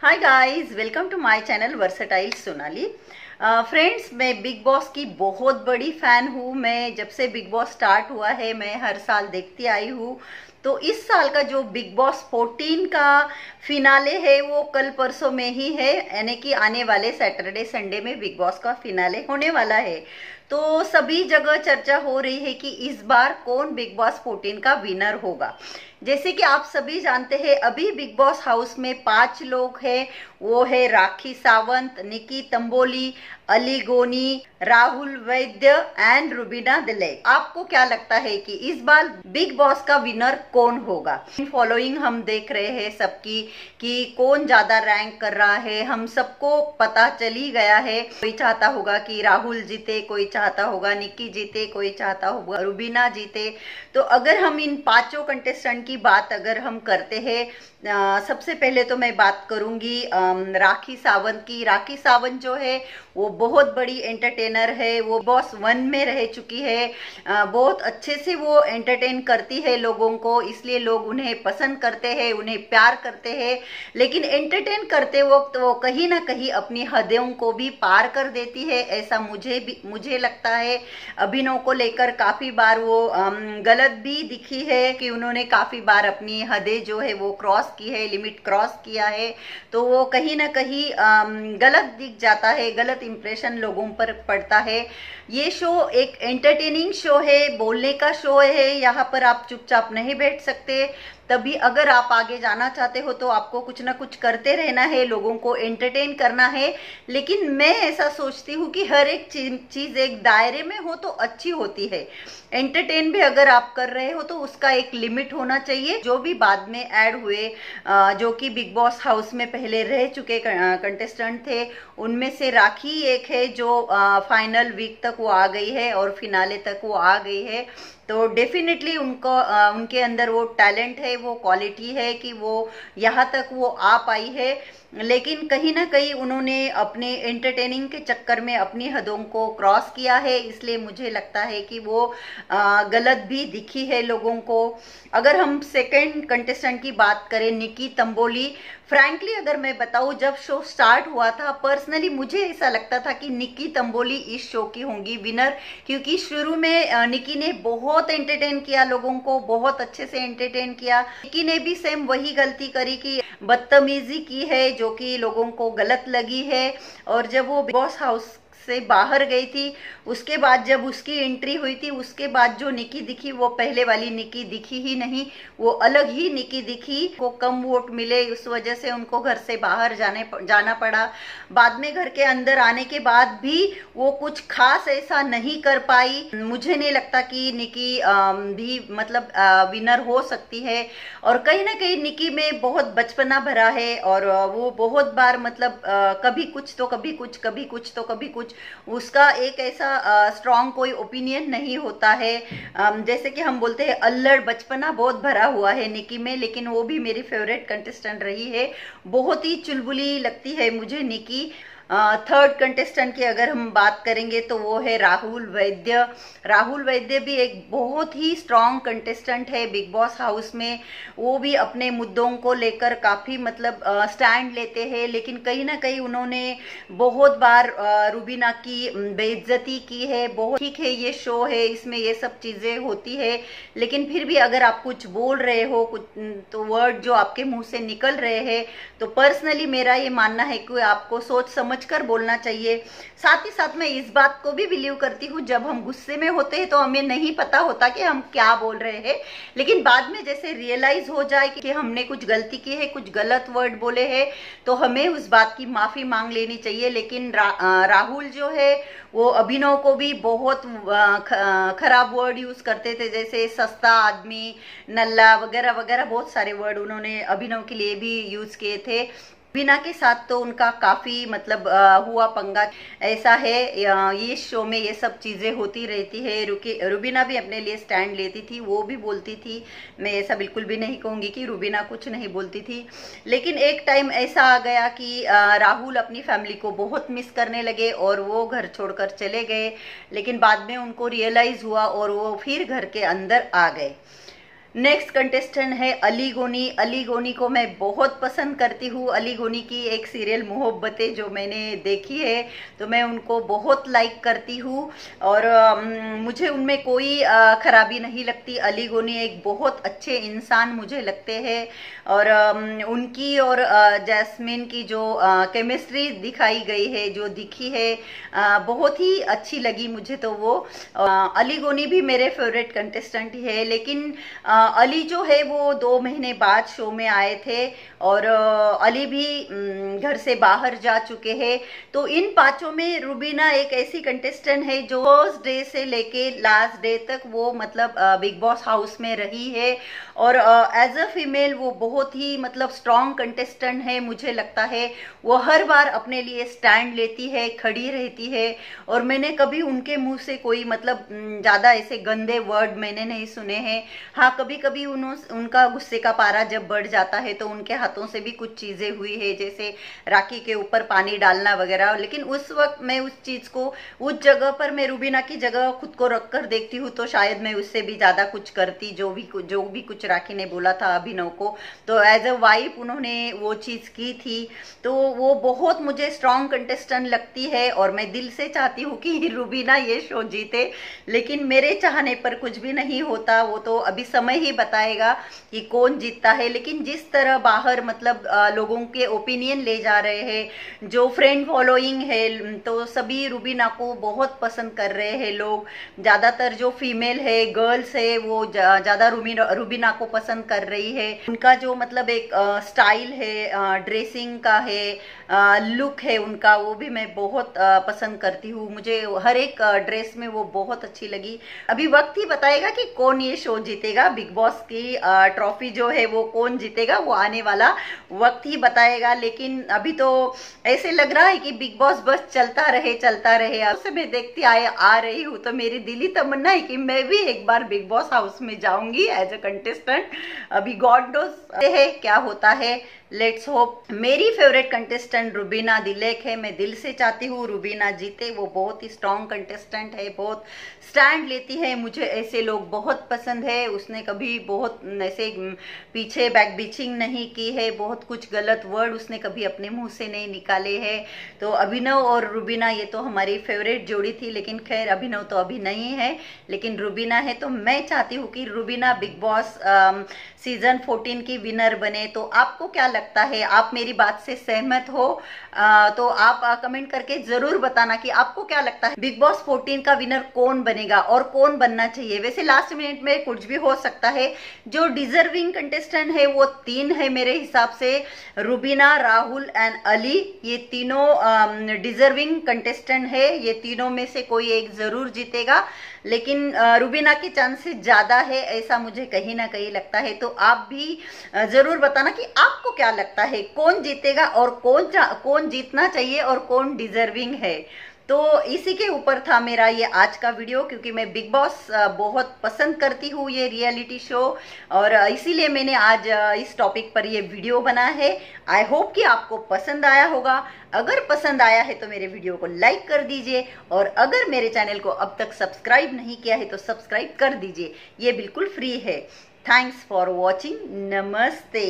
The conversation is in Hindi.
Hi guys, welcome to my channel Versatile Sonali. Friends, मैं बिग बॉस की बहुत बड़ी फैन हूँ। मैं जब से बिग बॉस स्टार्ट हुआ है मैं हर साल देखती आई हूँ। तो इस साल का जो बिग बॉस 14 का फिनाले है वो कल परसों में ही है, यानी कि आने वाले सैटरडे संडे में बिग बॉस का फिनाले होने वाला है। तो सभी जगह चर्चा हो रही है कि इस बार कौन बिग बॉस 14 का विनर होगा। जैसे कि आप सभी जानते हैं, अभी बिग बॉस हाउस में 5 लोग हैं। वो है राखी सावंत, निकी तंबोली, अली गोनी, राहुल वैद्य एंड रुबीना दिलेक। आपको क्या लगता है कि इस बार बिग बॉस का विनर कौन होगा? फॉलोइंग हम देख रहे हैं सबकी कि कौन ज्यादा रैंक कर रहा है, हम सबको पता चल ही गया है। कोई चाहता होगा कि राहुल जीते, कोई चाहता होगा निकी जीते, कोई चाहता होगा रुबीना जीते। तो अगर हम इन पांचों कंटेस्टेंट की बात अगर हम करते हैं, सबसे पहले तो मैं बात करूंगी राखी सावंत की। राखी सावंत जो है वो बहुत बड़ी एंटरटेनर है। वो बॉस 1 में रह चुकी है। बहुत अच्छे से वो एंटरटेन करती है लोगों को, इसलिए लोग उन्हें पसंद करते हैं, उन्हें प्यार करते हैं। लेकिन एंटरटेन करते वक्त वो कहीं ना कहीं अपनी हदों को भी पार कर देती है, ऐसा मुझे लगता है। अभिनव को लेकर काफी बार वो गलत भी दिखी है कि उन्होंने काफी बार अपनी हदें जो है वो क्रॉस की है, लिमिट क्रॉस किया है। तो वो कहीं ना कहीं गलत दिख जाता है, गलत इंप्रेशन लोगों पर पड़ता है। ये शो एक एंटरटेनिंग शो है, बोलने का शो है। यहाँ पर आप चुपचाप नहीं बैठ सकते। तभी अगर आप आगे जाना चाहते हो तो आपको कुछ ना कुछ करते रहना है, लोगों को एंटरटेन करना है। लेकिन मैं ऐसा सोचती हूँ कि हर एक चीज एक दायरे में हो तो अच्छी होती है। एंटरटेन भी अगर आप कर रहे हो तो उसका एक लिमिट होना चाहिए। जो भी बाद में ऐड हुए, जो कि बिग बॉस हाउस में पहले रह चुके कंटेस्टेंट थे, उनमें से राखी एक है जो फाइनल वीक तक वो आ गई है और फिनाले तक वो आ गई है। तो डेफिनेटली उनको उनके अंदर वो टैलेंट है, वो क्वालिटी है कि वो यहाँ तक वो आ पाई है। लेकिन कहीं ना कहीं उन्होंने अपने एंटरटेनिंग के चक्कर में अपनी हदों को क्रॉस किया है, इसलिए मुझे लगता है कि वो गलत भी दिखी है लोगों को। अगर हम सेकंड कंटेस्टेंट की बात करें, निकी तंबोली, फ्रैंकली अगर मैं बताऊं, जब शो स्टार्ट हुआ था पर्सनली मुझे ऐसा लगता था कि निकी तंबोली इस शो की होंगी विनर। क्योंकि शुरू में निकी ने बहुत एंटरटेन किया लोगों को, बहुत अच्छे से एंटरटेन किया। निकी ने भी सेम वही गलती करी कि बदतमीजी की है, जो कि लोगों को गलत लगी है। और जब वो बिग बॉस हाउस से बाहर गई थी, उसके बाद जब उसकी एंट्री हुई थी, उसके बाद जो निकी दिखी वो पहले वाली निकी दिखी ही नहीं, वो अलग ही निकी दिखी। को कम वोट मिले, उस वजह से उनको घर से बाहर जाना पड़ा। बाद में घर के अंदर आने के बाद भी वो कुछ खास ऐसा नहीं कर पाई। मुझे नहीं लगता कि निकी भी मतलब विनर हो सकती है। और कहीं ना कहीं निकी में बहुत बचपना भरा है और वो बहुत बार मतलब कभी कुछ तो कभी कुछ, कभी कुछ तो कभी कुछ, उसका एक ऐसा स्ट्रॉन्ग कोई ओपिनियन नहीं होता है। जैसे कि हम बोलते हैं अल्लड़ बचपना बहुत भरा हुआ है निकी में। लेकिन वो भी मेरी फेवरेट कंटेस्टेंट रही है, बहुत ही चुलबुली लगती है मुझे निकी। थर्ड कंटेस्टेंट की अगर हम बात करेंगे तो वो है राहुल वैद्य। राहुल वैद्य भी एक बहुत ही स्ट्रॉन्ग कंटेस्टेंट है बिग बॉस हाउस में। वो भी अपने मुद्दों को लेकर काफी मतलब स्टैंड लेते हैं। लेकिन कहीं ना कहीं उन्होंने बहुत बार रुबीना की बेइज्जती की है। बहुत ठीक है, ये शो है, इसमें ये सब चीजें होती है। लेकिन फिर भी अगर आप कुछ बोल रहे हो, कुछ तो वर्ड जो आपके मुंह से निकल रहे हैं, तो पर्सनली मेरा ये मानना है कि आपको सोच समझ कर बोलना चाहिए। साथ ही साथ मैं इस बात को भी बिलीव करती हूँ, जब हम गुस्से में होते हैं तो हमें नहीं पता होता कि हम क्या बोल रहे हैं। लेकिन बाद में जैसे रियलाइज हो जाए कि हमने कुछ गलती की है, कुछ गलत वर्ड बोले हैं, तो हमें उस बात की माफी मांग लेनी चाहिए। लेकिन राहुल जो है वो अभिनव को भी बहुत खराब वर्ड यूज करते थे, जैसे सस्ता आदमी, नल्ला वगैरह वगैरह, बहुत सारे वर्ड उन्होंने अभिनव के लिए भी यूज किए थे। रुबीना के साथ तो उनका काफी मतलब हुआ पंगा। ऐसा है, ये शो में ये सब चीजें होती रहती है। रुबीना भी अपने लिए स्टैंड लेती थी, वो भी बोलती थी। मैं ऐसा बिल्कुल भी नहीं कहूंगी कि रुबीना कुछ नहीं बोलती थी। लेकिन एक टाइम ऐसा आ गया कि राहुल अपनी फैमिली को बहुत मिस करने लगे और वो घर छोड़कर चले गए। लेकिन बाद में उनको रियलाइज हुआ और वो फिर घर के अंदर आ गए। नेक्स्ट कंटेस्टेंट है अली गोनी। अली गोनी को मैं बहुत पसंद करती हूँ। अली गोनी की एक सीरियल मोहब्बतें जो मैंने देखी है तो मैं उनको बहुत लाइक करती हूँ और मुझे उनमें कोई खराबी नहीं लगती। अली गोनी एक बहुत अच्छे इंसान मुझे लगते हैं और उनकी और जैस्मिन की जो केमिस्ट्री दिखाई गई है, जो दिखी है, बहुत ही अच्छी लगी मुझे। तो वो अली गोनी भी मेरे फेवरेट कंटेस्टेंट ही है। लेकिन अली जो है वो 2 महीने बाद शो में आए थे और अली भी घर से बाहर जा चुके हैं। तो इन 5 में रुबीना एक ऐसी कंटेस्टेंट है जो फर्स्ट डे से लेके लास्ट डे तक वो मतलब बिग बॉस हाउस में रही है और एज अ फीमेल वो बहुत ही मतलब स्ट्रॉन्ग कंटेस्टेंट है। मुझे लगता है वो हर बार अपने लिए स्टैंड लेती है, खड़ी रहती है और मैंने कभी उनके मुंह से कोई मतलब ज्यादा ऐसे गंदे वर्ड मैंने नहीं सुने हैं। हाँ, कभी कभी उनका गुस्से का पारा जब बढ़ जाता है तो उनके हाथों से भी कुछ चीजें हुई है, जैसे राखी के ऊपर पानी डालना वगैरह। लेकिन उस वक्त मैं उस चीज को, उस जगह पर मैं रुबीना की जगह खुद को रख कर देखती हूँ तो शायद मैं उससे भी ज्यादा कुछ करती, जो भी कुछ राखी ने बोला था अभिनव को, तो एज अ वाइफ उन्होंने वो चीज की थी। तो वो बहुत मुझे स्ट्रॉन्ग कंटेस्टेंट लगती है और मैं दिल से चाहती हूँ कि रुबीना ये शो जीते। लेकिन मेरे चाहने पर कुछ भी नहीं होता, वो तो अभी समय ही बताएगा कि कौन जीतता है। लेकिन जिस तरह बाहर मतलब लोगों के ओपिनियन ले जा रहे हैं, जो फ्रेंड फॉलोइंग है, तो सभी रुबीना को बहुत पसंद कर रहे हैं लोग। ज्यादातर जो फीमेल है, गर्ल्स है, वो ज्यादा रुबीना को पसंद कर रही है। उनका जो मतलब एक स्टाइल है, ड्रेसिंग का है, लुक है उनका, वो भी मैं बहुत पसंद करती हूँ। मुझे हर एक ड्रेस में वो बहुत अच्छी लगी। अभी वक्त ही बताएगा कि कौन ये शो जीतेगा, बिग बॉस की ट्रॉफी जो है वो कौन जीतेगा, वो आने वाला वक्त ही बताएगा। लेकिन अभी तो ऐसे लग रहा है कि बिग बॉस बस चलता रहे चलता रहे। अब से मैं देखती आ रही हूँ तो मेरी दिली तमन्ना है कि मैं भी एक बार बिग बॉस हाउस में जाऊंगी एज अ कंटेस्टेंट। अभी गॉड नोस है क्या होता है, लेट्स होप। मेरी फेवरेट कंटेस्टेंट रुबीना दिलेक है। मैं दिल से चाहती हूँ रुबीना जीते। वो बहुत ही स्ट्रॉन्ग कंटेस्टेंट है, बहुत स्टैंड लेती है, मुझे ऐसे लोग बहुत पसंद है। उसने कभी बहुत ऐसे पीछे बैक बीचिंग नहीं की है, बहुत कुछ गलत वर्ड उसने कभी अपने मुंह से नहीं निकाले हैं। तो अभिनव और रुबीना ये तो हमारी फेवरेट जोड़ी थी, लेकिन खैर अभिनव तो अभी नहीं है, लेकिन रुबीना है। तो मैं चाहती हूँ कि रुबीना बिग बॉस सीजन 14 की विनर बने। तो आपको क्या लगता है? आप मेरी बात से सहमत हो तो आप कमेंट करके जरूर बताना कि आपको क्या लगता है बिग बॉस 14 का विनर कौन बनेगा और कौन बनना चाहिए। वैसे लास्ट मिनट में कुछ भी हो सकता है। जो डिजर्विंग कंटेस्टेंट है वो 3 है मेरे हिसाब से, रुबीना, राहुल एंड अली। ये तीनों डिजर्विंग कंटेस्टेंट है। ये तीनों में से कोई एक जरूर जीतेगा, लेकिन रुबीना के चांसेस ज्यादा है, ऐसा मुझे कहीं ना कहीं लगता है। तो आप भी जरूर बताना कि आपको क्या लगता है, कौन जीतेगा और कौन जीतना चाहिए और कौन डिजर्विंग है। तो इसी के ऊपर था मेरा ये आज का वीडियो, क्योंकि मैं बिग बॉस बहुत पसंद करती हूँ, ये रियलिटी शो, और इसीलिए मैंने आज इस टॉपिक पर ये वीडियो बना है। आई होप कि आपको पसंद आया होगा। अगर पसंद आया है तो मेरे वीडियो को लाइक कर दीजिए, और अगर मेरे चैनल को अब तक सब्सक्राइब नहीं किया है तो सब्सक्राइब कर दीजिए, ये बिल्कुल फ्री है। Thanks for watching. नमस्ते।